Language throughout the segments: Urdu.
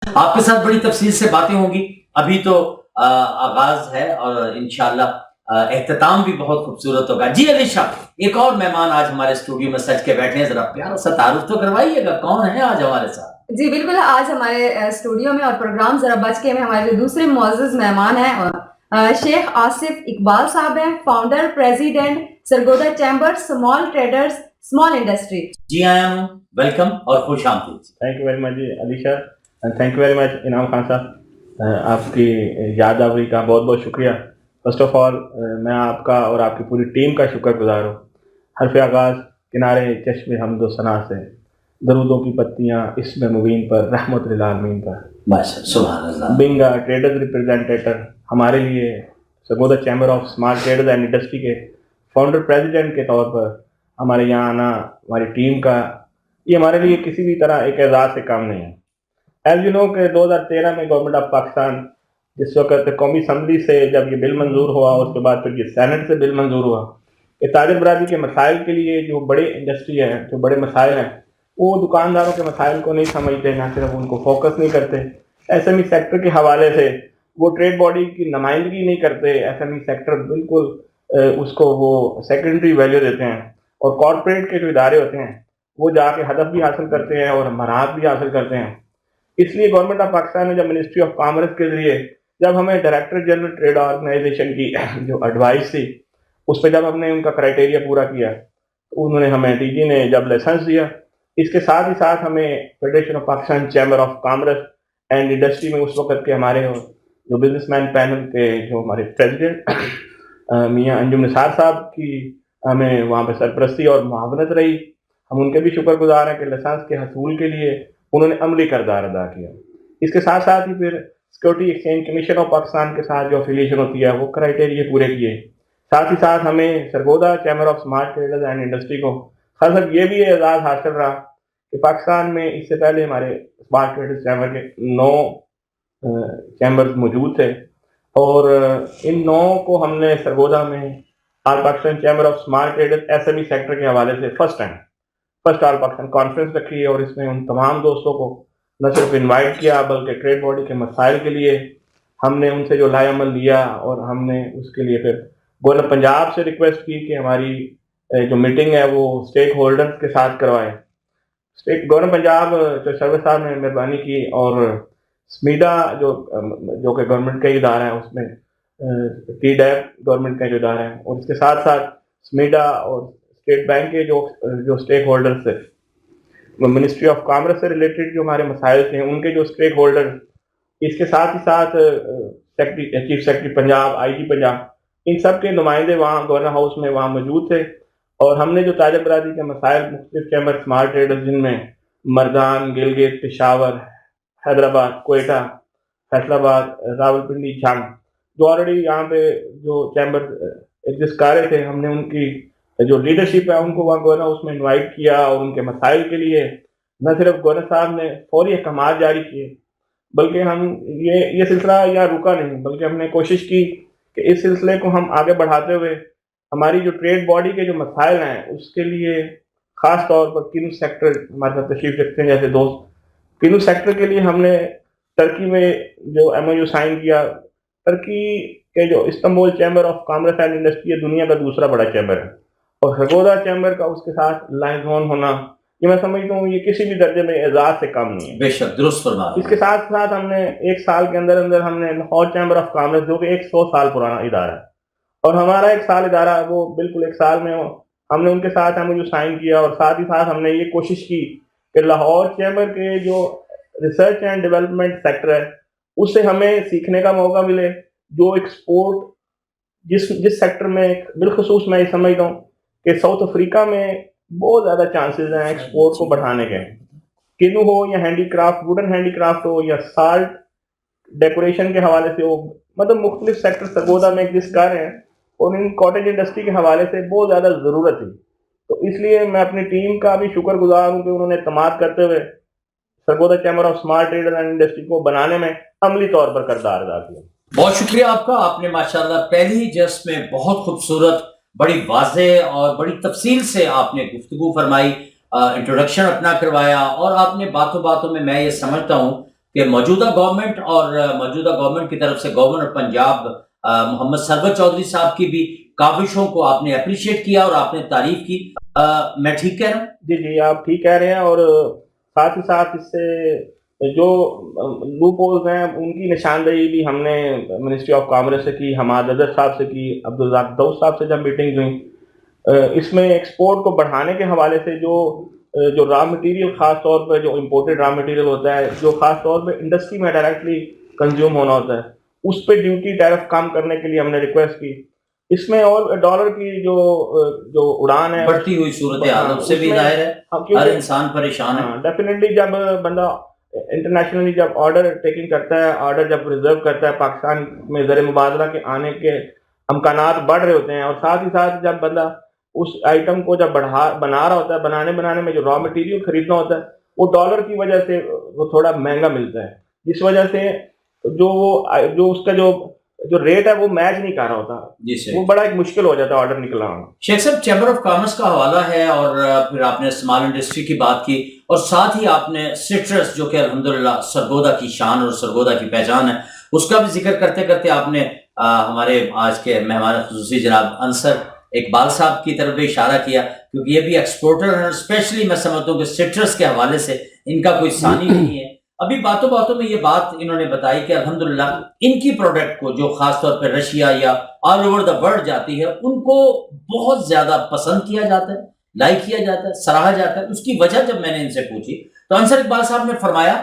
آپ کے ساتھ بڑی تفصیل سے باتیں ہوں گی. ابھی تو آغاز ہے اور انشاءاللہ اختتام بھی بہت خوبصورت ہوگا. جی علی شاہ، ایک اور مہمان آج ہمارے اسٹوڈیو میں سچ کے بیٹھے ہیں. ذرا پیارا سا تعارف تو کروائیے گا، کون ہے آج ہمارے ساتھ؟ جی بالکل، آج ہمارے اسٹوڈیو میں اور پروگرام ذرا بچ کے میں ہمارے جو دوسرے معزز مہمان ہیں شیخ آصف اقبال صاحب ہیں، founder president Sargodha chamber small traders small industry. جی آیا ہوں، ویلکم اور خوش آمدید. تھینک یو ویری مچ جی Ali Shah, thank you very much Inam Khan صاحب، آپ کی یاد آوری کا بہت بہت شکریہ. فرسٹ آف آل میں آپ کا اور آپ کی پوری ٹیم کا شکر گزار ہوں. حرف آغاز کنارے چشم حمد و ثنا سے، درودوں کی پتیاں اسم مبین پر، رحمت للعالمین پر. سبحان اللہ. بینگ ٹریڈرز ریپرزینٹیٹر، ہمارے لیے Sargodha chamber of small traders and industry کے فاؤنڈر پریزیڈنٹ کے طور پر ہمارے یہاں آنا، ہماری ٹیم کا، یہ ہمارے لیے کسی بھی طرح ایک اعزاز سے کام نہیں ہے. ایز یو نو کہ 2013 میں گورنمنٹ آف پاکستان جس وقت قومی اسمبلی سے جب یہ بل منظور ہوا، اس کے بعد پھر یہ سینٹ سے بل منظور ہوا کہ تاجر برادری کے مسائل کے لیے جو بڑے انڈسٹری ہیں، جو بڑے مسائل ہیں، وہ دکانداروں کے مسائل کو نہیں سمجھتے، نہ صرف ان کو فوکس نہیں کرتے. ایس ایم ای سیکٹر کے حوالے سے وہ ٹریڈ باڈی کی نمائندگی نہیں کرتے. ایس ایم ای سیکٹر بالکل اس کو وہ سیکنڈری ویلیو دیتے ہیں، اور کارپوریٹ کے جو ادارے ہوتے ہیں وہ جا کے ہدف بھی حاصل کرتے ہیں اور مراحت بھی حاصل کرتے ہیں. اس لیے گورنمنٹ آف پاکستان نے جب منسٹری آف کامرس کے ذریعے جب ہمیں ڈائریکٹر جنرل ٹریڈ آرگنائزیشن کی جو ایڈوائس تھی، اس پہ جب ہم نے ان کا کرائٹیریا پورا کیا، تو انہوں نے ہمیں ڈی جی نے جب لائسنس دیا، اس کے ساتھ ہی ساتھ ہمیں federation of Pakistan chamber of commerce and industry میں اس وقت کے ہمارے جو بزنس مین پینل کے جو ہمارے پریزیڈنٹ میاں انجم نثار صاحب کی ہمیں وہاں پہ سرپرستی اور معاونت رہی. ہم ان کے بھی شکر گزار ہیں کہ لائسنس کے حصول کے لیے انہوں نے عملی کردار ادا کیا. اس کے ساتھ ساتھ ہی پھر security exchange commission of Pakistan کے ساتھ جو افیلیشن ہوتی ہے وہ کرائٹیریا پورے کیے. ساتھ ہی ساتھ ہمیں Sargodha chamber of smart traders and industry کو خاص یہ بھی اعزاز حاصل رہا کہ پاکستان میں اس سے پہلے ہمارے اسمارٹ ٹریڈرز چیمبر کے 9 چیمبرز موجود تھے، اور ان 9 کو ہم نے سرگودا میں all Pakistan chamber of smart traders S M E sector کے حوالے سے فرسٹ آل پاکستان کانفرنس رکھی ہے، اور اس میں ان تمام دوستوں کو نہ صرف انوائٹ کیا بلکہ ٹریڈ باڈی کے مسائل کے لیے ہم نے ان سے جو لائے عمل لیا، اور ہم نے اس کے لیے پھر گورنر پنجاب سے ریکویسٹ کی کہ ہماری جو میٹنگ ہے وہ اسٹیک ہولڈرز کے ساتھ کروائیں. گورنر پنجاب جو سروس صاحب نے مہربانی کی، اور سمیڈا جو کہ گورنمنٹ کا ہی ادارہ ہے، اس میں ٹی ڈیپ گورنمنٹ کا جو ادارہ ہے، اور اس کے ساتھ ساتھ سمیڈا اور اسٹیٹ بینک کے جو اسٹیک ہولڈرز تھے، منسٹری آف کامرس سے ریلیٹڈ جو ہمارے مسائل تھے ان کے جو اسٹیک ہولڈر، اس کے ساتھ ہی ساتھ چیف سیکرٹری پنجاب، آئی جی پنجاب، ان سب کے نمائندے وہاں گورنر ہاؤس میں وہاں موجود تھے. اور ہم نے جو تاجر برادری کے مسائل مختلف چیمبر اسمارٹ ٹریڈرز جن میں مردان، گلگت، پشاور، حیدرآباد، کوئٹہ، فیصل آباد، راول پنڈی، جھنگ، جو آلریڈی یہاں پہ جو چیمبر ایگزسٹ کر رہے تھے، ہم نے ان کی جو لیڈرشپ ہے ان کو وہاں گورنر ہاؤس میں انوائٹ کیا، اور ان کے مسائل کے لیے نہ صرف گورنر صاحب نے فوری احکامات جاری کیے، بلکہ ہم یہ سلسلہ یا رکا نہیں، بلکہ ہم نے کوشش کی کہ اس سلسلے کو ہم آگے بڑھاتے ہوئے ہماری جو ٹریڈ باڈی کے جو مسائل ہیں اس کے لیے خاص طور پر کنو سیکٹر ہمارے ساتھ تشریف رکھتے ہیں جیسے دوست، کنو سیکٹر کے لیے ہم نے ترکی میں جو ایم او یو سائن کیا. ترکی کے جو Istanbul chamber of commerce and industry دنیا کا دوسرا بڑا چیمبر ہے، اور سرگودا چیمبر کا اس کے ساتھ لائزون ہونا، یہ میں سمجھتا ہوں یہ کسی بھی درجے میں اعزاز سے کم نہیں ہے. بے شک درست فرما. اس کے ساتھ ساتھ ہم نے 1 سال کے اندر ہم نے لاہور چیمبر آف کامرس جو کہ 100 سال پرانا ادارہ ہے، اور ہمارا 1 سال ادارہ وہ بالکل 1 سال میں ہم نے ان کے ساتھ ہم جو سائن کیا، اور ساتھ ہی ساتھ ہم نے یہ کوشش کی کہ لاہور چیمبر کے جو ریسرچ اینڈ ڈیولپمنٹ سیکٹر ہے اس سے ہمیں سیکھنے کا موقع ملے. جو ایکسپورٹ جس سیکٹر میں بالخصوص میں یہ سمجھتا ہوں کہ ساؤتھ افریقہ میں بہت زیادہ چانسز ہیں ایکسپورٹ کو بڑھانے کے، کنو ہو یا handicraft, wooden handicraft ہو یا سالٹ ڈیکوریشن کے حوالے سے ہو، مطلب مختلف سیکٹر سرگودا میں ایگزسٹ کر رہے ہیں، اور ان کاٹیج انڈسٹری کے حوالے سے بہت زیادہ ضرورت تھی. تو اس لیے میں اپنی ٹیم کا بھی شکر گزار ہوں کہ انہوں نے اعتماد کرتے ہوئے Sargodha chamber of smart trader and industry کو بنانے میں عملی طور پر کردار ادا کیا. بہت شکریہ آپ کا. آپ نے ماشاءاللہ پہلی جلسے میں بہت خوبصورت، بڑی واضح اور بڑی تفصیل سے آپ نے گفتگو فرمائی، انٹروڈکشن اپنا کروایا، اور آپ نے باتوں باتوں میں یہ سمجھتا ہوں کہ موجودہ گورنمنٹ اور موجودہ گورنمنٹ کی طرف سے گورنر پنجاب محمد سرور چودھری صاحب کی بھی کاوشوں کو آپ نے اپریشیٹ کیا اور آپ نے تعریف کی. میں ٹھیک کہہ رہا ہوں؟ جی آپ ٹھیک کہہ رہے ہیں. اور ساتھ ہی ساتھ اس سے جو لوپ ہولز ہیں ان کی نشاندہی بھی ہم نے منسٹری آف کامرس سے کی, حماد اظہر صاحب سے کی, عبدالرزاق داؤد صاحب سے جب میٹنگز ہوئیں. اس میں ایکسپورٹ کو بڑھانے کے حوالے سے جو را مٹیریل خاص طور پہ جو امپورٹڈ را مٹیریل ہوتا ہے, جو خاص طور پہ انڈسٹری میں ڈائریکٹلی کنزیوم ہونا ہوتا ہے, اس پہ ڈیوٹی ٹیرف کم کرنے کے لیے ہم نے ریکویسٹ کی. اس میں اور ڈالر کی جو اڑان ہے, بڑھتی ہوئی صورتحال اس سے بھی ظاہر ہے ہر انسان پریشان ہے. ڈیفینیٹلی جب بندہ انٹرنیشنلی جب آرڈر ٹیکنگ کرتا ہے, آرڈر جب ریزرو کرتا ہے, پاکستان میں زر مبادلہ کے آنے کے امکانات بڑھ رہے ہوتے ہیں, اور ساتھ ہی ساتھ جب بندہ اس آئٹم کو جب بنا رہا ہوتا ہے, بنانے میں جو را مٹیریل خریدنا ہوتا ہے وہ ڈالر کی وجہ سے وہ تھوڑا مہنگا ملتا ہے, جس وجہ سے جو اس کا جو ریٹ ہے وہ میچ نہیں کر رہا ہوتا. وہ بڑا ایک مشکل ہو جاتا ہے آرڈر نکلانا. شیخ صاحب, چیمبر آف کامرس کا حوالہ ہے اور پھر آپ نے اسمال انڈسٹری کی بات کی, اور ساتھ ہی آپ نے سٹرس جو کہ الحمدللہ سرگودا کی شان اور سرگودا کی پہچان ہے اس کا بھی ذکر کرتے کرتے آپ نے ہمارے آج کے مہمان خصوصی جناب انصر اقبال صاحب کی طرف بھی اشارہ کیا, کیونکہ یہ بھی ایکسپورٹر ہیں, اسپیشلی میں سمجھتا ہوں کہ سٹرس کے حوالے سے ان کا کوئی ثانی نہیں ہے. ابھی باتوں میں یہ بات انہوں نے بتائی کہ الحمدللہ ان کی پروڈکٹ کو جو خاص طور پہ رشیا یا آل اوور دا ورلڈ جاتی ہے ان کو بہت زیادہ پسند کیا جاتا ہے, لائک کیا جاتا ہے, سراہا جاتا ہے. اس کی وجہ جب میں نے ان سے پوچھی تو انصر اقبال صاحب نے فرمایا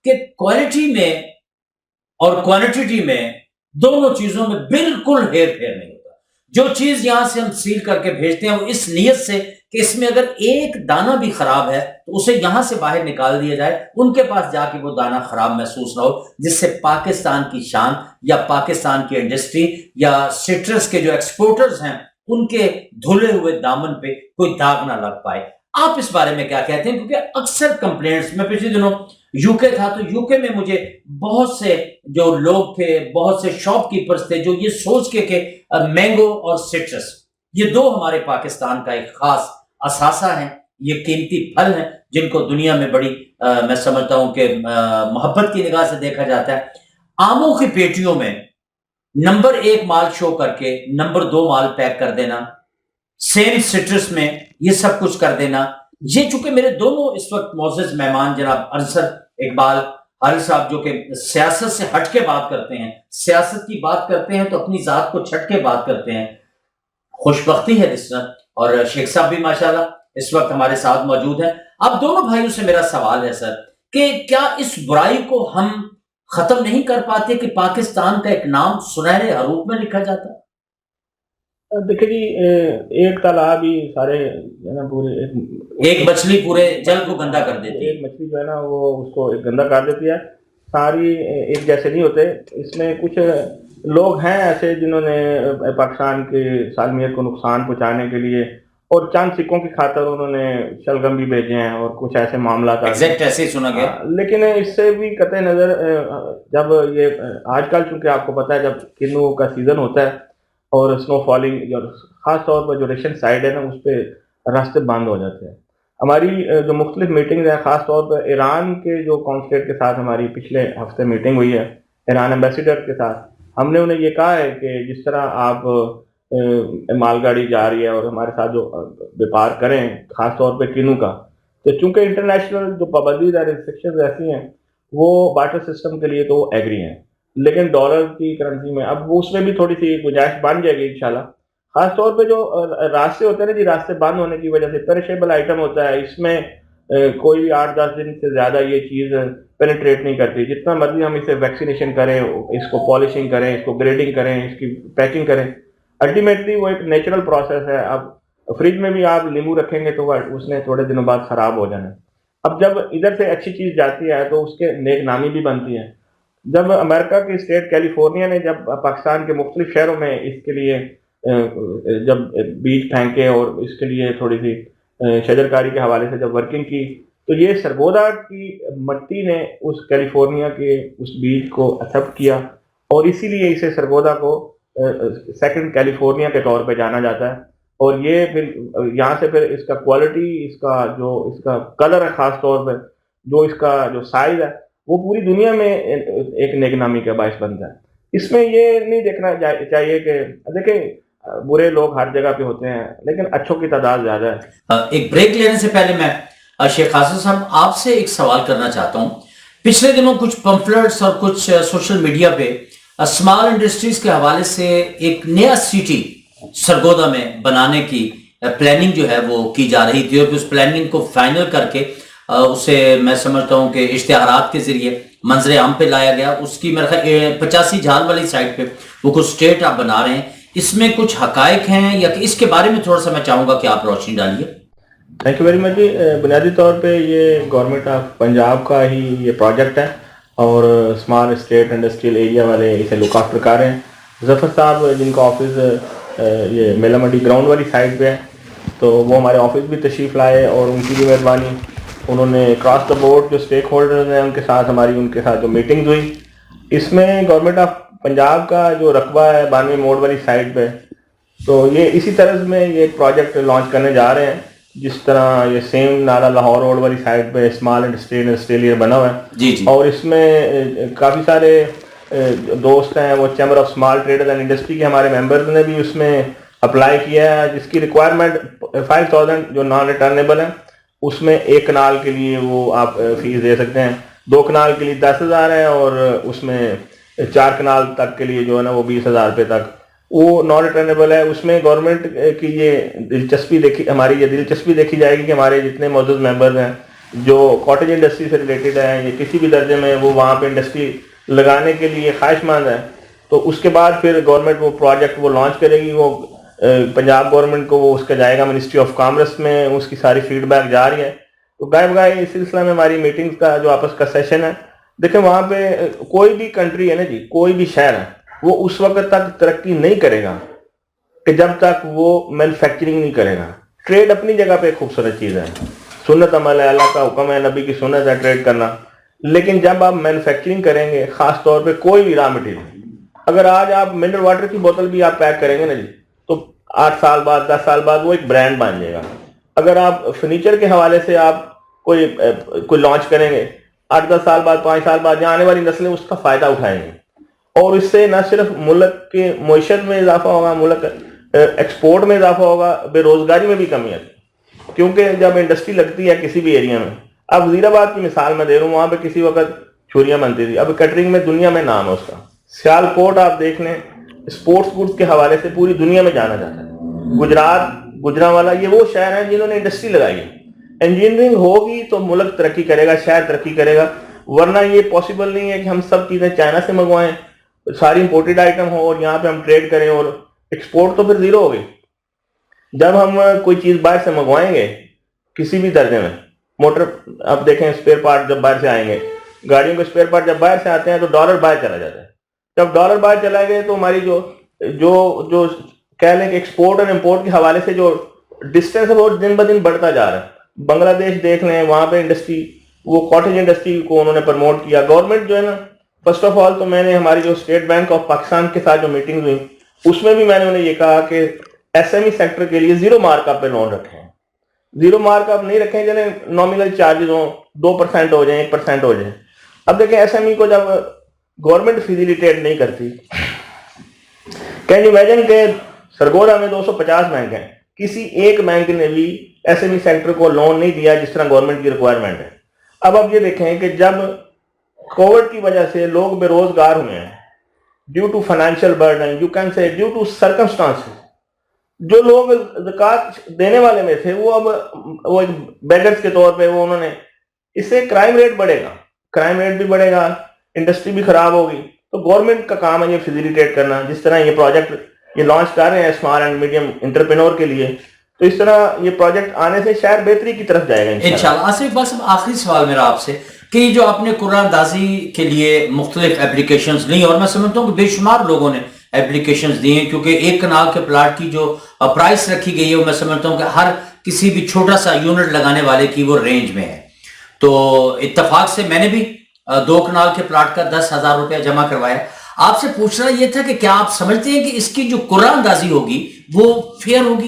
کہ کوالٹی میں اور کوانٹٹی میں دونوں چیزوں میں بالکل ہیر پھیر نہیں ہوتا. جو چیز یہاں سے ہم سیل کر کے بھیجتے ہیں وہ اس نیت سے کہ اس میں اگر ایک دانہ بھی خراب ہے تو اسے یہاں سے باہر نکال دیا جائے, ان کے پاس جا کے وہ دانہ خراب محسوس نہ ہو, جس سے پاکستان کی شان یا پاکستان کی انڈسٹری یا سٹرس کے جو ایکسپورٹرز ہیں ان کے دھلے ہوئے دامن پہ کوئی داغ نہ لگ پائے. آپ اس بارے میں کیا کہتے ہیں؟ کیونکہ اکثر کمپلینٹس, میں پچھلے دنوں یو کے تھا تو یو کے میں مجھے بہت سے جو لوگ تھے, بہت سے شاپ کیپرز تھے جو یہ سوچ کے کہ مینگو اور سٹرس یہ دو ہمارے پاکستان کا ایک خاص اثاثہ ہیں, یہ قیمتی پھل ہیں جن کو دنیا میں بڑی میں سمجھتا ہوں کہ محبت کی نگاہ سے دیکھا جاتا ہے. آموں کی پیٹیوں میں نمبر 1 مال شو کر کے نمبر 2 مال پیک کر دینا, سیم سٹرس میں یہ سب کچھ کر دینا, یہ چونکہ میرے دونوں اس وقت معزز مہمان جناب انصر اقبال حارث صاحب جو کہ سیاست سے ہٹ کے بات کرتے ہیں, سیاست کی بات کرتے ہیں تو اپنی ذات کو چھٹ کے بات کرتے ہیں, خوش بختی ہے لسنر, اور شیخ صاحب بھی ماشاءاللہ اس وقت ہمارے ساتھ موجود ہیں. اب دونوں بھائیوں سے میرا سوال ہے سر کہ کیا اس برائی کو ہم ختم نہیں کر پاتے کہ پاکستان کا ایک نام سنہرے حروف میں لکھا جاتا ہے؟ دیکھیں جی, ایک تالاب ہی سارے پورے, ایک مچھلی پورے جل کو گندا کر دیتی ہے. ایک مچھلی جو ہے نا وہ اس کو ایک گندا کر دیتی ہے. ساری ایک جیسے نہیں ہوتے. اس میں کچھ لوگ ہیں ایسے جنہوں نے پاکستان کی سالمیت کو نقصان پہنچانے کے لیے اور چند سکوں کی خاطر انہوں نے شلگم بھی بھیجے ہیں اور کچھ ایسے معاملات ایسے سنا گیا. لیکن اس سے بھی قطع نظر جب یہ آج کل چونکہ آپ کو پتہ ہے جب کنو کا سیزن ہوتا ہے اور سنو فالنگ خاص طور پر جو ریشن سائڈ ہے نا اس پہ راستے بند ہو جاتے ہیں. ہماری جو مختلف میٹنگز ہیں خاص طور پر ایران کے جو کانسلیٹ کے ساتھ ہماری پچھلے ہفتے میٹنگ ہوئی ہے ایران ایمبیسیڈر کے ساتھ, ہم نے انہیں یہ کہا ہے کہ جس طرح آپ مال گاڑی جا رہی ہے اور ہمارے ساتھ جو بیپار کریں خاص طور پہ کنو کا, تو چونکہ انٹرنیشنل جو پابندیز اور ریسٹرکشنز ایسی ہیں وہ بارٹر سسٹم کے لیے تو وہ ایگری ہیں, لیکن ڈالر کی کرنسی میں اب اس میں بھی تھوڑی سی گنجائش بن جائے گی انشاءاللہ. خاص طور پہ جو راستے ہوتے ہیں نا جی, راستے بند ہونے کی وجہ سے پیرشیبل آئٹم ہوتا ہے, اس میں کوئی 8-10 دن سے زیادہ یہ چیز پینیٹریٹ نہیں کرتی. جتنا مرضی ہم اسے ویکسینیشن کریں, اس کو پالشنگ کریں, اس کو گریڈنگ کریں, اس کی پیکنگ کریں, الٹیمیٹلی وہ ایک نیچرل پروسیس ہے. اب فریج میں بھی آپ لیمو رکھیں گے تو اس نے تھوڑے دنوں بعد خراب ہو جانا ہے. اب جب ادھر سے اچھی چیز جاتی ہے تو اس کے نیک نامی بھی بنتی ہے. جب امریکہ کی اسٹیٹ کیلیفورنیا نے جب پاکستان کے مختلف شہروں میں اس کے لیے جب بیج پھینکے اور اس کے لیے تھوڑی سی شجرکاری کے حوالے سے جب ورکنگ کی, تو یہ سرگودا کی مٹی نے اس کیلیفورنیا کے اس بیج کو ایکسیپٹ کیا اور اسی لیے اسے سرگودا کو سیکنڈ کیلیفورنیا کے طور پہ جانا جاتا ہے. اور یہ پھر یہاں سے پھر اس کا کوالٹی, اس کا کلر ہے, خاص طور پہ جو اس کا جو سائز ہے وہ پوری دنیا میں ایک نیک نامی کا باعث بنتا ہے. اس میں یہ نہیں دیکھنا چاہیے کہ دیکھیں برے لوگ ہر جگہ پہ ہوتے ہیں لیکن اچھوں کی تعداد زیادہ ہے. ایک بریک لینے سے پہلے میں شیخ آصف صاحب آپ سے ایک سوال کرنا چاہتا ہوں. پچھلے دنوں کچھ پمفلٹس اور کچھ سوشل میڈیا پہ اسمال انڈسٹریز کے حوالے سے ایک نیا سٹی سرگودا میں بنانے کی پلاننگ جو ہے وہ کی جا رہی تھی، اور اس پلاننگ کو فائنل کر کے اسے میں سمجھتا ہوں کہ اشتہارات کے ذریعے منظر عام پہ لایا گیا. اس کی میرے خیال 85 جھال والی سائٹ پہ وہ کچھ اسٹیٹ آپ بنا رہے ہیں. اس میں کچھ حقائق ہیں یا کہ اس کے بارے میں تھوڑا سا میں چاہوں گا کہ آپ روشنی ڈالیے. تھینک یو ویری مچ جی. بنیادی طور پہ یہ گورنمنٹ آف پنجاب کا ہی یہ پروجیکٹ ہے اور اسمال اسٹیٹ انڈسٹریل ایریا والے اسے لک آفٹر کر رہے ہیں. ظفر صاحب جن کا آفس یہ میلا منڈی گراؤنڈ والی سائٹ پہ ہے تو وہ ہمارے آفس بھی تشریف لائے اور ان کی بھی مہربانی. انہوں نے کراس دا بورڈ جو اسٹیک ہولڈرز ہیں ان کے ساتھ ان کے ساتھ جو میٹنگز ہوئی اس میں گورنمنٹ آف پنجاب کا جو رقبہ ہے 92 موڑ والی سائٹ پہ تو یہ اسی طرز میں یہ ایک پروجیکٹ لانچ کرنے جا رہے ہیں جس طرح یہ سیم نالا لاہور روڈ والی سائٹ پہ اسمال انڈسٹریل بنا ہوا ہے. جی جی. اور اس میں کافی سارے دوست ہیں وہ chamber of small traders and industry کے ہمارے ممبرز نے بھی اس میں اپلائی کیا ہے جس کی ریکوائرمنٹ 5000 جو نان ریٹرنیبل ہے اس میں 1 کنال کے لیے وہ آپ فیس دے سکتے ہیں, 2 کنال کے لیے 10,000 ہے اور اس میں 4 کنال تک کے لیے جو ہے نا وہ 20,000 روپے تک وہ نان ریٹرنیبل ہے. اس میں گورنمنٹ کی یہ دلچسپی ہماری یہ دلچسپی دیکھی جائے گی کہ ہمارے جتنے معزز ممبرز ہیں جو کاٹیج انڈسٹری سے ریلیٹڈ ہیں یا کسی بھی درجے میں وہ وہاں پہ انڈسٹری لگانے کے لیے خواہش مند ہیں تو اس کے بعد پھر گورنمنٹ وہ پروجیکٹ وہ لانچ کرے گی. وہ پنجاب گورنمنٹ کو وہ اس کا جائے گا منسٹری آف کامرس میں, اس کی ساری فیڈ بیک جا رہی ہے. تو گائے بگائے اس سلسلہ میں ہماری میٹنگز کا جو آپس کا سیشن ہے دیکھیں وہاں پہ کوئی بھی کنٹری ہے نا جی, کوئی بھی شہر ہے وہ اس وقت تک ترقی نہیں کرے گا کہ جب تک وہ مینوفیکچرنگ نہیں کرے گا. ٹریڈ اپنی جگہ پہ ایک خوبصورت چیز ہے, سنت عمل ہے, اللہ کا حکم ہے, نبی کی سنت ہے ٹریڈ کرنا, لیکن جب آپ مینوفیکچرنگ کریں گے خاص طور پہ کوئی بھی را مٹیریل, اگر آج آپ منرل واٹر کی بوتل بھی آپ پیک کریں گے نا جی تو 8 سال بعد 10 سال بعد وہ ایک برانڈ بن جائے گا. اگر آپ فرنیچر کے حوالے سے آپ کوئی لانچ کریں گے 8-10 سال بعد 5 سال بعد یہاں آنے والی نسلیں اس کا فائدہ اٹھائیں گے اور اس سے نہ صرف ملک کے معیشت میں اضافہ ہوگا, ملک ایکسپورٹ میں اضافہ ہوگا, بے روزگاری میں بھی کمی ہے. کیونکہ جب انڈسٹری لگتی ہے کسی بھی ایریا میں, اب وزیر آباد کی مثال میں دے رہا ہوں, وہاں پہ کسی وقت چھریاں بنتی تھی, اب کیٹرنگ میں دنیا میں نام ہے اس کا. سیال کوٹ آپ دیکھ لیں اسپورٹس گڈس کے حوالے سے پوری دنیا میں جانا جاتا ہے. گجرات, گجرانوالا یہ وہ شہر ہیں جنہوں نے انڈسٹری لگائی ہے. انجینئرنگ ہوگی تو ملک ترقی کرے گا, شہر ترقی کرے گا, ورنہ یہ پاسبل نہیں ہے کہ ہم سب چیزیں چائنا سے منگوائیں, ساری امپورٹڈ آئٹم ہو اور یہاں پہ ہم ٹریڈ کریں اور ایکسپورٹ تو پھر زیرو ہوگی. جب ہم کوئی چیز باہر سے منگوائیں گے کسی بھی درجے میں, موٹر آپ دیکھیں اسپیئر پارٹ جب باہر سے آئیں گے, گاڑیوں کے اسپیئر پارٹ جب باہر سے آتے ہیں تو ڈالر باہر چلا جاتا ہے. جب ڈالر باہر چلا گئے تو ہماری جو کہہ لیں کہ ایکسپورٹ اور امپورٹ کے حوالے سے جو ڈسٹینس ہے وہ دن بہ دن بڑھتا جا رہا ہے. بنگلہ دیش دیکھ لیں, وہاں پہ انڈسٹری وہ کاٹیج انڈسٹری کو انہوں نے پروموٹ کیا. گورنمنٹ جو ہے نا فرسٹ آف آل تو میں نے ہماری جو اسٹیٹ بینک آف پاکستان کے ساتھ جو میٹنگ ہوئی اس میں بھی میں نے انہیں یہ کہا کہ ایس ایم ای سیکٹر کے لیے 0 مارک اپ پہ لون رکھیں. 0 مارک اپ نہیں رکھیں جنہیں نامنل چارجز ہوں 2% ہو جائیں 1% ہو جائیں. اب دیکھیں ایس ایم ای کو جب گورنمنٹ فیسیلیٹیٹ نہیں کرتی, کین یو امیجن کہ سرگودا میں 250 بینک ہیں, کسی ایک بینک نے بھی ایس ایم ای سیکٹر کو لون نہیں دیا جس طرح گورنمنٹ کی ریکوائرمنٹ ہے. اب آپ یہ دیکھیں کہ جب کووڈ کی وجہ سے لوگ بے روزگار ہوئے ہیں due to financial burden, you can say due to circumstances, جو لوگ زکوٰۃ دینے والے میں تھے وہ اب وہ ایک بیگرز کے طور پہ وہ انہوں نے, اس سے کرائم ریٹ بڑھے گا, کرائم ریٹ بھی بڑھے گا, انڈسٹری بھی خراب ہوگی. تو گورنمنٹ کا کام ہے یہ فیسیلیٹیٹ کرنا. جس طرح یہ پروجیکٹ یہ لانچ کر رہے ہیں اسمال اینڈ میڈیم انٹرپرینور کے لیے, تو اس طرح یہ پروجیکٹ آنے سے شاید بہتری کی طرف جائے گا انشاءاللہ. آصف اقبال صاحب آخری سوال میرا آپ سے کہ یہ جو آپ نے قرآن اندازی کے لیے مختلف اپلیکیشنز لی, اور میں سمجھتا ہوں کہ بے شمار لوگوں نے اپلیکیشنز دی ہیں کیونکہ 1 کنال کے پلاٹ کی جو پرائس رکھی گئی ہے وہ میں سمجھتا ہوں کہ ہر کسی بھی چھوٹا سا یونٹ لگانے والے کی وہ رینج میں ہے. تو اتفاق سے میں نے بھی 2 کنال کے پلاٹ کا 10,000 روپیہ جمع کروایا. آپ سے پوچھنا یہ تھا کہ کیا آپ سمجھتے ہیں کہ اس کی جو قرآن اندازی ہوگی وہ فیئر ہوگی؟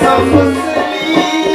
Some was silly,